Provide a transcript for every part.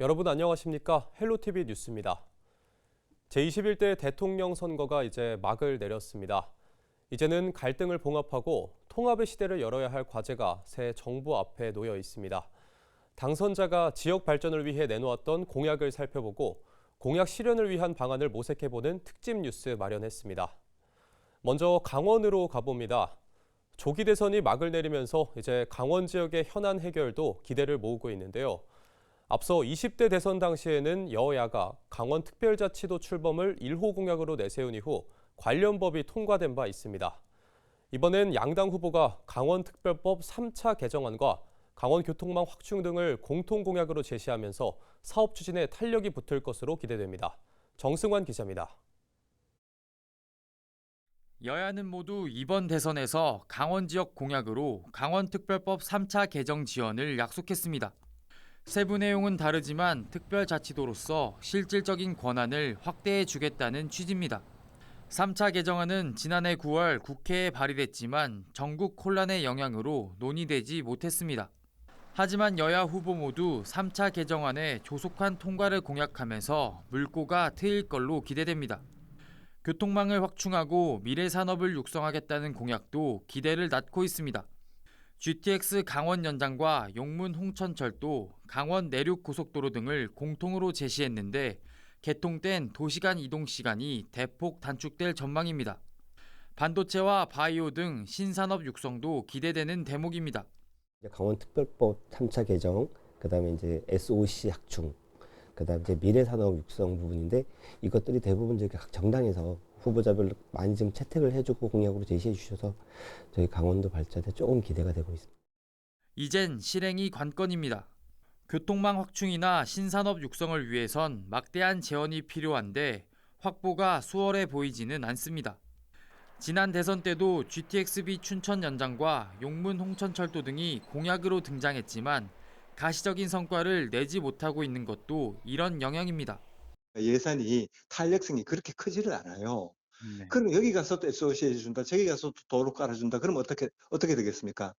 여러분 안녕하십니까? 헬로티비 뉴스입니다. 제21대 대통령 선거가 이제 막을 내렸습니다. 이제는 갈등을 봉합하고 통합의 시대를 열어야 할 과제가 새 정부 앞에 놓여 있습니다. 당선자가 지역 발전을 위해 내놓았던 공약을 살펴보고 공약 실현을 위한 방안을 모색해보는 특집 뉴스 마련했습니다. 먼저 강원으로 가봅니다. 조기 대선이 막을 내리면서 이제 강원 지역의 현안 해결도 기대를 모으고 있는데요. 앞서 20대 대선 당시에는 여야가 강원특별자치도 출범을 1호 공약으로 내세운 이후 관련 법이 통과된 바 있습니다. 이번엔 양당 후보가 강원특별법 3차 개정안과 강원교통망 확충 등을 공통 공약으로 제시하면서 사업 추진에 탄력이 붙을 것으로 기대됩니다. 정승환 기자입니다. 여야는 모두 이번 대선에서 강원 지역 공약으로 강원특별법 3차 개정 지원을 약속했습니다. 세부 내용은 다르지만 특별자치도로서 실질적인 권한을 확대해 주겠다는 취지입니다. 3차 개정안은 지난해 9월 국회에 발의됐지만 전국 혼란의 영향으로 논의되지 못했습니다. 하지만 여야 후보 모두 3차 개정안의 조속한 통과를 공약하면서 물꼬가 트일 걸로 기대됩니다. 교통망을 확충하고 미래 산업을 육성하겠다는 공약도 기대를 낳고 있습니다. GTX 강원 연장과 용문 홍천철도, 강원 내륙 고속도로 등을 공통으로 제시했는데 개통된 도시간 이동 시간이 대폭 단축될 전망입니다. 반도체와 바이오 등 신산업 육성도 기대되는 대목입니다. 강원특별법 3차 개정, 그다음에 이제 SOC 확충, 그다음에 이제 미래산업 육성 부분인데 이것들이 대부분 이제 각 정당에서 후보자별로 많이 좀 채택을 해주고 공약으로 제시해 주셔서 저희 강원도 발전에 조금 기대가 되고 있습니다. 이젠 실행이 관건입니다. 교통망 확충이나 신산업 육성을 위해선 막대한 재원이 필요한데 확보가 수월해 보이지는 않습니다. 지난 대선 때도 GTX-B 춘천 연장과 용문 홍천철도 등이 공약으로 등장했지만 가시적인 성과를 내지 못하고 있는 것도 이런 영향입니다. 예산이 탄력성이 그렇게 크지를 않아요. 네. 그럼 여기 가서 또 SOC 해준다, 저기 가서 또 도로 깔아준다. 그럼 어떻게 되겠습니까?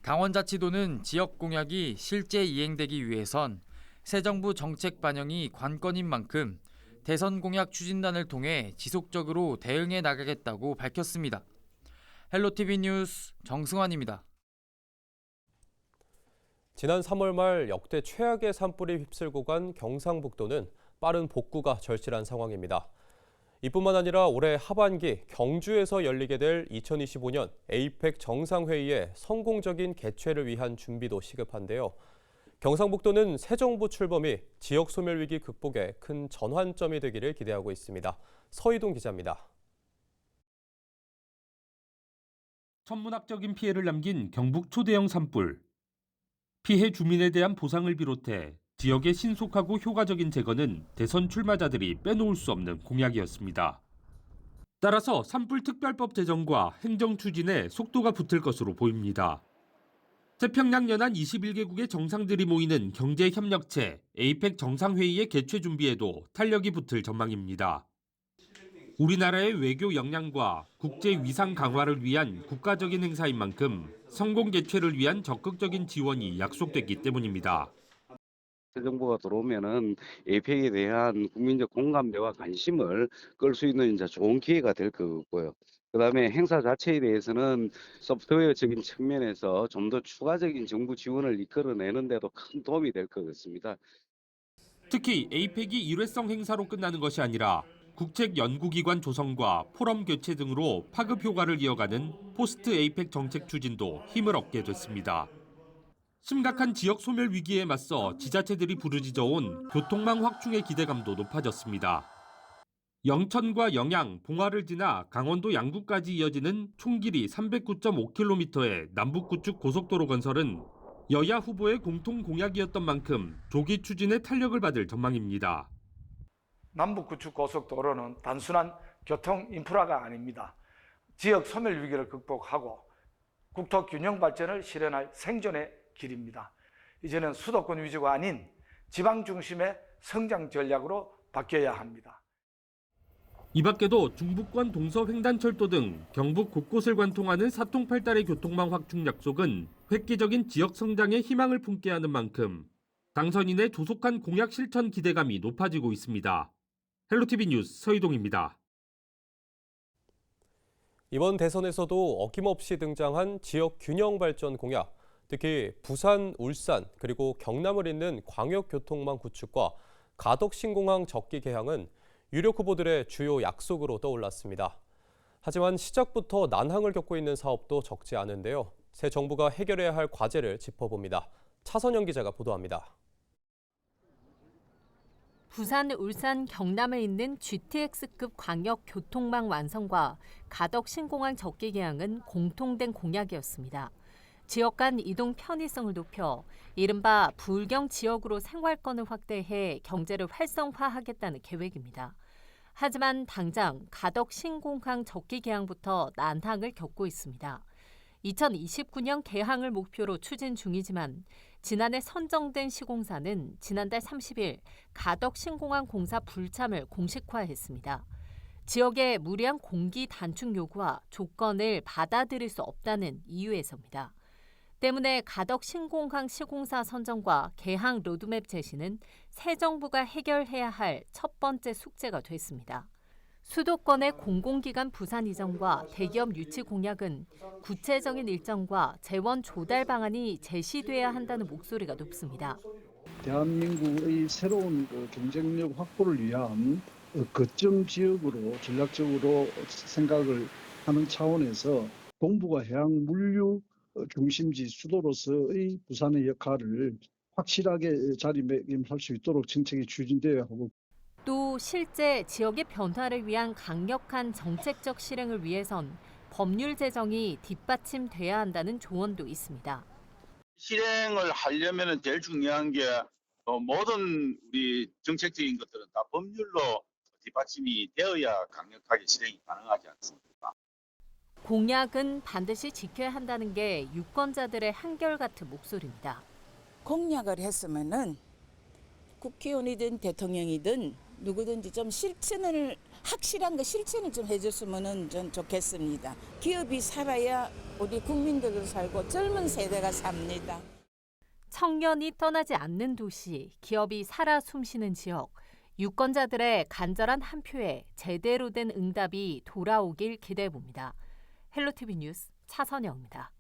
강원자치도는 지역 공약이 실제 이행되기 위해선 새 정부 정책 반영이 관건인 만큼 대선 공약 추진단을 통해 지속적으로 대응해 나가겠다고 밝혔습니다. 헬로티비 뉴스 정승환입니다. 지난 3월 말 역대 최악의 산불이 휩쓸고 간 경상북도는 빠른 복구가 절실한 상황입니다. 이뿐만 아니라 올해 하반기 경주에서 열리게 될 2025년 에이펙 정상회의의 성공적인 개최를 위한 준비도 시급한데요. 경상북도는 새 정부 출범이 지역 소멸 위기 극복에 큰 전환점이 되기를 기대하고 있습니다. 서희동 기자입니다. 천문학적인 피해를 남긴 경북 초대형 산불. 피해 주민에 대한 보상을 비롯해 지역의 신속하고 효과적인 재건은 대선 출마자들이 빼놓을 수 없는 공약이었습니다. 따라서 산불특별법 제정과 행정 추진에 속도가 붙을 것으로 보입니다. 태평양 연안 21개국의 정상들이 모이는 경제협력체 에이펙 정상회의의 개최 준비에도 탄력이 붙을 전망입니다. 우리나라의 외교 역량과 국제 위상 강화를 위한 국가적인 행사인 만큼 성공 개최를 위한 적극적인 지원이 약속됐기 때문입니다. 새 정부가 들어오면은 에이펙에 대한 국민적 공감대와 관심을 끌 수 있는 이제 좋은 기회가 될 것 같고요. 그다음에 행사 자체에 대해서는 소프트웨어적인 측면에서 좀 더 추가적인 정부 지원을 이끌어내는 데도 큰 도움이 될 것 같습니다. 특히 에이펙이 일회성 행사로 끝나는 것이 아니라 국책 연구기관 조성과 포럼 개최 등으로 파급 효과를 이어가는 포스트 에이펙 정책 추진도 힘을 얻게 됐습니다. 심각한 지역 소멸 위기에 맞서 지자체들이 부르짖어온 교통망 확충의 기대감도 높아졌습니다. 영천과 영양, 봉화를 지나 강원도 양구까지 이어지는 총 길이 309.5km의 남북구축 고속도로 건설은 여야 후보의 공통 공약이었던 만큼 조기 추진에 탄력을 받을 전망입니다. 남북구축고속도로는 단순한 교통 인프라가 아닙니다. 지역 소멸 위기를 극복하고 국토 균형 발전을 실현할 생존의 길입니다. 이제는 수도권 위주가 아닌 지방 중심의 성장 전략으로 바뀌어야 합니다. 이 밖에도 중부권 동서횡단철도 등 경북 곳곳을 관통하는 사통팔달의 교통망 확충 약속은 획기적인 지역 성장에 희망을 품게 하는 만큼 당선인의 조속한 공약 실천 기대감이 높아지고 있습니다. 헬로티비 뉴스 서희동입니다. 이번 대선에서도 어김없이 등장한 지역 균형 발전 공약, 특히 부산, 울산, 그리고 경남을 잇는 광역교통망 구축과 가덕 신공항 적기 개항은 유력 후보들의 주요 약속으로 떠올랐습니다. 하지만 시작부터 난항을 겪고 있는 사업도 적지 않은데요. 새 정부가 해결해야 할 과제를 짚어봅니다. 차선영 기자가 보도합니다. 부산, 울산, 경남을 잇는 GTX급 광역교통망 완성과 가덕 신공항 적기 개항은 공통된 공약이었습니다. 지역 간 이동 편의성을 높여 이른바 불경 지역으로 생활권을 확대해 경제를 활성화하겠다는 계획입니다. 하지만 당장 가덕 신공항 적기 개항부터 난항을 겪고 있습니다. 2029년 개항을 목표로 추진 중이지만 지난해 선정된 시공사는 지난달 30일 가덕 신공항 공사 불참을 공식화했습니다. 지역의 무리한 공기 단축 요구와 조건을 받아들일 수 없다는 이유에서입니다. 때문에 가덕 신공항 시공사 선정과 개항 로드맵 제시는 새 정부가 해결해야 할 첫 번째 숙제가 됐습니다. 수도권의 공공기관 부산 이전과 대기업 유치 공약은 구체적인 일정과 재원 조달 방안이 제시돼야 한다는 목소리가 높습니다. 대한민국의 새로운 경쟁력 확보를 위한 거점 지역으로 전략적으로 생각을 하는 차원에서 동부가 해양 물류 중심지 수도로서의 부산의 역할을 확실하게 자리매김할 수 있도록 정책이 추진되어야 하고, 또 실제 지역의 변화를 위한 강력한 정책적 실행을 위해선 법률 제정이 뒷받침돼야 한다는 조언도 있습니다. 실행을 하려면 제일 중요한 게 모든 우리 정책적인 것들은 다 법률로 뒷받침이 되어야 강력하게 실행이 가능하지 않습니까? 공약은 반드시 지켜야 한다는 게 유권자들의 한결같은 목소리입니다. 공약을 했으면은 국회의원이든 대통령이든 누구든지 좀 확실한 거 실천을 좀 해줬으면 좀 좋겠습니다. 기업이 살아야 우리 국민들도 살고 젊은 세대가 삽니다. 청년이 떠나지 않는 도시, 기업이 살아 숨쉬는 지역, 유권자들의 간절한 한 표에 제대로 된 응답이 돌아오길 기대해봅니다. 헬로티비 뉴스 차선영입니다.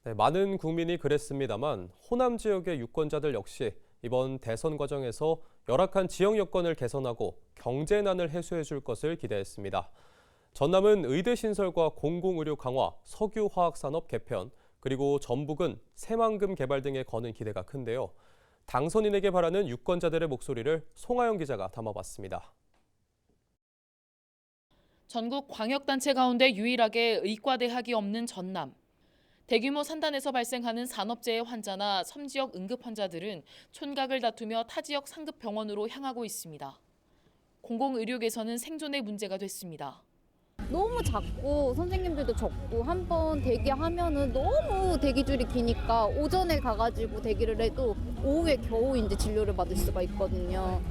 네, 많은 국민이 그랬습니다만 호남 지역의 유권자들 역시 이번 대선 과정에서 열악한 지역 여건을 개선하고 경제난을 해소해 줄 것을 기대했습니다. 전남은 의대 신설과 공공의료 강화, 석유화학산업 개편, 그리고 전북은 새만금 개발 등에 거는 기대가 큰데요. 당선인에게 바라는 유권자들의 목소리를 송하영 기자가 담아봤습니다. 전국 광역단체 가운데 유일하게 의과대학이 없는 전남. 대규모 산단에서 발생하는 산업재해 환자나 섬지역 응급 환자들은 촌각을 다투며 타 지역 상급 병원으로 향하고 있습니다. 공공의료 개선은 생존의 문제가 됐습니다. 너무 작고 선생님들도 적고 한 번 대기하면은 너무 대기줄이 기니까 오전에 가가지고 대기를 해도 오후에 겨우 이제 진료를 받을 수가 있거든요.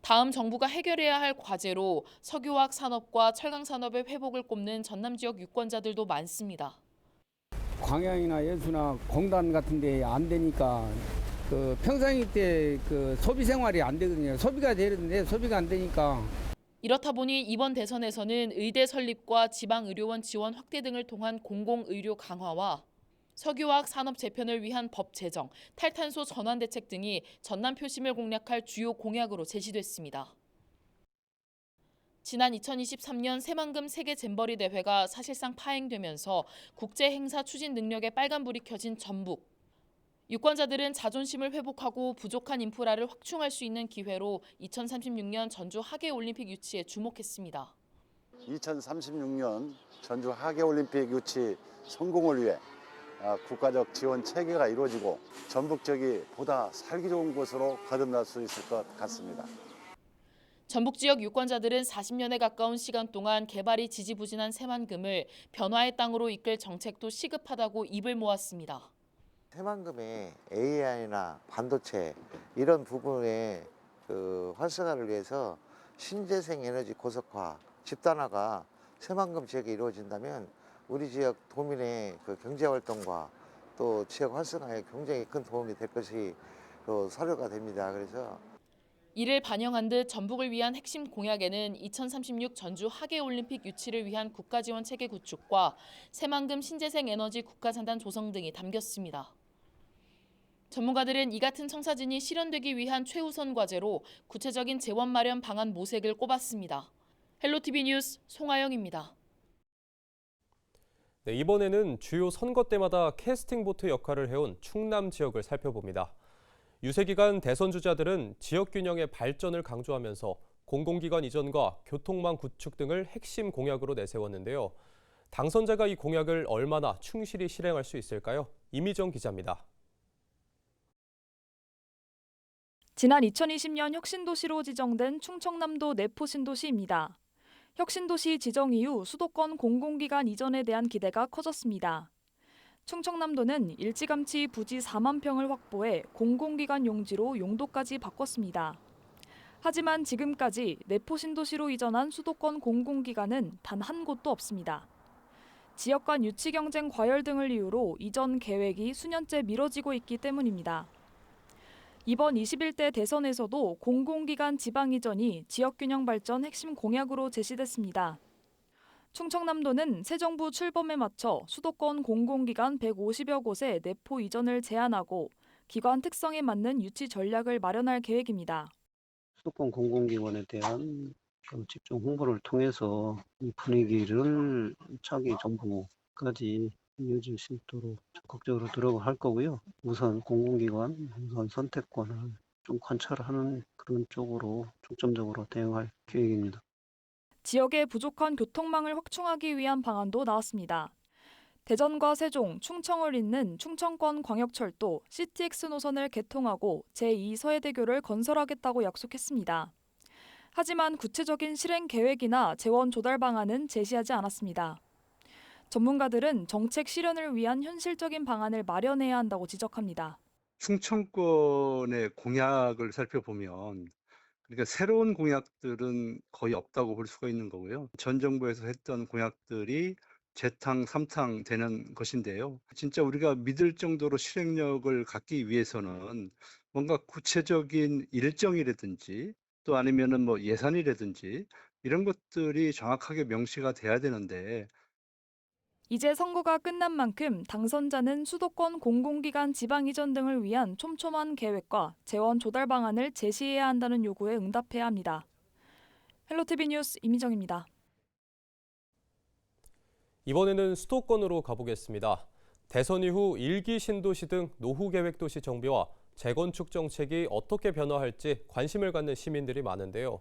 다음 정부가 해결해야 할 과제로 석유화학 산업과 철강 산업의 회복을 꼽는 전남 지역 유권자들도 많습니다. 광양이나 여수나 공단 같은 데 안 되니까 평상시 때 소비 생활이 안 되거든요. 소비가 되는데 소비가 안 되니까. 이렇다 보니 이번 대선에서는 의대 설립과 지방의료원 지원 확대 등을 통한 공공의료 강화와 석유화학 산업 재편을 위한 법 제정, 탈탄소 전환 대책 등이 전남 표심을 공략할 주요 공약으로 제시됐습니다. 지난 2023년 새만금 세계 잼버리 대회가 사실상 파행되면서 국제 행사 추진 능력에 빨간불이 켜진 전북. 유권자들은 자존심을 회복하고 부족한 인프라를 확충할 수 있는 기회로 2036년 전주 하계올림픽 유치에 주목했습니다. 2036년 전주 하계올림픽 유치 성공을 위해 국가적 지원 체계가 이루어지고 전북 지역이 보다 살기 좋은 곳으로 거듭날 수 있을 것 같습니다. 전북 지역 유권자들은 40년에 가까운 시간 동안 개발이 지지부진한 새만금을 변화의 땅으로 이끌 정책도 시급하다고 입을 모았습니다. 새만금의 AI나 반도체 이런 부분의 활성화를 위해서 신재생 에너지 고속화, 집단화가 새만금 지역에 이루어진다면 우리 지역 도민의 경제 활동과 또 지역 활성화에 굉장히 큰 도움이 될 것이 또 사료가 됩니다. 그래서 이를 반영한 듯 전북을 위한 핵심 공약에는 2036 전주 하계올림픽 유치를 위한 국가지원 체계 구축과 새만금 신재생 에너지 국가산단 조성 등이 담겼습니다. 전문가들은 이 같은 청사진이 실현되기 위한 최우선 과제로 구체적인 재원 마련 방안 모색을 꼽았습니다. 헬로티비 뉴스 송하영입니다. 네, 이번에는 주요 선거 때마다 캐스팅 보트 역할을 해온 충남 지역을 살펴봅니다. 유세 기간 대선 주자들은 지역 균형의 발전을 강조하면서 공공기관 이전과 교통망 구축 등을 핵심 공약으로 내세웠는데요. 당선자가 이 공약을 얼마나 충실히 실행할 수 있을까요? 이미정 기자입니다. 지난 2020년 혁신도시로 지정된 충청남도 내포신도시입니다. 혁신도시 지정 이후 수도권 공공기관 이전에 대한 기대가 커졌습니다. 충청남도는 일찌감치 부지 4만 평을 확보해 공공기관 용지로 용도까지 바꿨습니다. 하지만 지금까지 내포신도시로 이전한 수도권 공공기관은 단 한 곳도 없습니다. 지역 간 유치 경쟁 과열 등을 이유로 이전 계획이 수년째 미뤄지고 있기 때문입니다. 이번 21대 대선에서도 공공기관 지방 이전이 지역균형 발전 핵심 공약으로 제시됐습니다. 충청남도는 새 정부 출범에 맞춰 수도권 공공기관 150여 곳에 내포 이전을 제한하고 기관 특성에 맞는 유치 전략을 마련할 계획입니다. 수도권 공공기관에 대한 집중 홍보를 통해서 이 분위기를 차기 정부까지 이어질 수 있도록 적극적으로 노력을 할 거고요. 우선 공공기관 우선 선택권을 좀 관찰하는 그런 쪽으로 중점적으로 대응할 계획입니다. 지역의 부족한 교통망을 확충하기 위한 방안도 나왔습니다. 대전과 세종, 충청을 잇는 충청권 광역철도 CTX 노선을 개통하고 제2 서해대교를 건설하겠다고 약속했습니다. 하지만 구체적인 실행 계획이나 재원 조달 방안은 제시하지 않았습니다. 전문가들은 정책 실현을 위한 현실적인 방안을 마련해야 한다고 지적합니다. 충청권의 공약을 살펴보면 그러니까 새로운 공약들은 거의 없다고 볼 수가 있는 거고요. 전 정부에서 했던 공약들이 재탕, 삼탕 되는 것인데요. 진짜 우리가 믿을 정도로 실행력을 갖기 위해서는 뭔가 구체적인 일정이라든지 또 아니면은 뭐 예산이라든지 이런 것들이 정확하게 명시가 돼야 되는데 이제 선거가 끝난 만큼 당선자는 수도권 공공기관 지방 이전 등을 위한 촘촘한 계획과 재원 조달 방안을 제시해야 한다는 요구에 응답해야 합니다. 헬로티비 뉴스 이미정입니다. 이번에는 수도권으로 가보겠습니다. 대선 이후 1기 신도시 등 노후 계획 도시 정비와 재건축 정책이 어떻게 변화할지 관심을 갖는 시민들이 많은데요.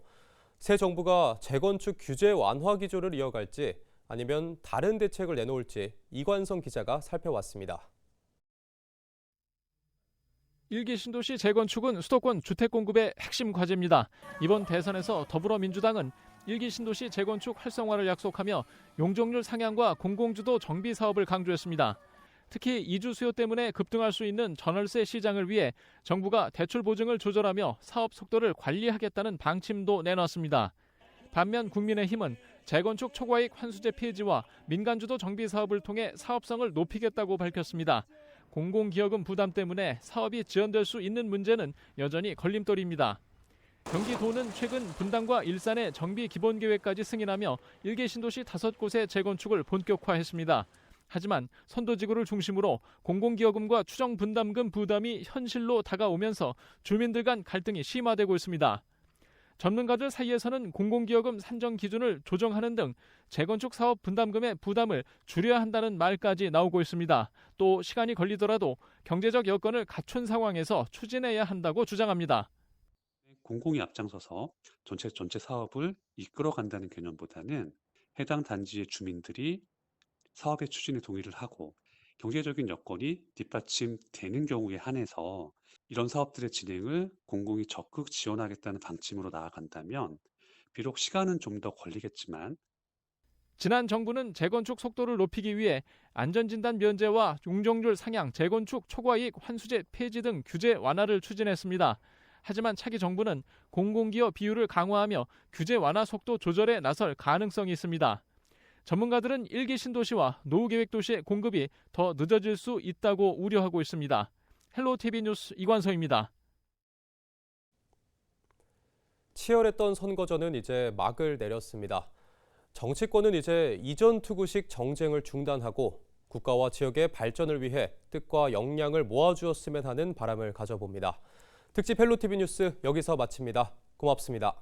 새 정부가 재건축 규제 완화 기조를 이어갈지 아니면 다른 대책을 내놓을지 이관성 기자가 살펴봤습니다. 1기 신도시 재건축은 수도권 주택 공급의 핵심 과제입니다. 이번 대선에서 더불어민주당은 1기 신도시 재건축 활성화를 약속하며 용적률 상향과 공공주도 정비 사업을 강조했습니다. 특히 이주 수요 때문에 급등할 수 있는 전월세 시장을 위해 정부가 대출 보증을 조절하며 사업 속도를 관리하겠다는 방침도 내놨습니다. 반면 국민의힘은 재건축 초과이익 환수제 폐지와 민간주도 정비 사업을 통해 사업성을 높이겠다고 밝혔습니다. 공공기여금 부담 때문에 사업이 지연될 수 있는 문제는 여전히 걸림돌입니다. 경기도는 최근 분당과 일산의 정비 기본계획까지 승인하며 1기 신도시 5곳의 재건축을 본격화했습니다. 하지만 선도지구를 중심으로 공공기여금과 추정분담금 부담이 현실로 다가오면서 주민들 간 갈등이 심화되고 있습니다. 전문가들 사이에서는 공공기여금 산정 기준을 조정하는 등 재건축 사업 분담금의 부담을 줄여야 한다는 말까지 나오고 있습니다. 또 시간이 걸리더라도 경제적 여건을 갖춘 상황에서 추진해야 한다고 주장합니다. 공공이 앞장서서 전체 사업을 이끌어간다는 개념보다는 해당 단지의 주민들이 사업의 추진에 동의를 하고 경제적인 여건이 뒷받침되는 경우에 한해서 이런 사업들의 진행을 공공이 적극 지원하겠다는 방침으로 나아간다면 비록 시간은 좀 더 걸리겠지만 지난 정부는 재건축 속도를 높이기 위해 안전진단 면제와 용적률 상향, 재건축 초과이익 환수제 폐지 등 규제 완화를 추진했습니다. 하지만 차기 정부는 공공기여 비율을 강화하며 규제 완화 속도 조절에 나설 가능성이 있습니다. 전문가들은 1기 신도시와 노후계획도시의 공급이 더 늦어질 수 있다고 우려하고 있습니다. 헬로티비 뉴스 이관서입니다. 치열했던 선거전은 이제 막을 내렸습니다. 정치권은 이제 이전 투구식 정쟁을 중단하고 국가와 지역의 발전을 위해 뜻과 역량을 모아주었으면 하는 바람을 가져봅니다. 특집 헬로티비 뉴스 여기서 마칩니다. 고맙습니다.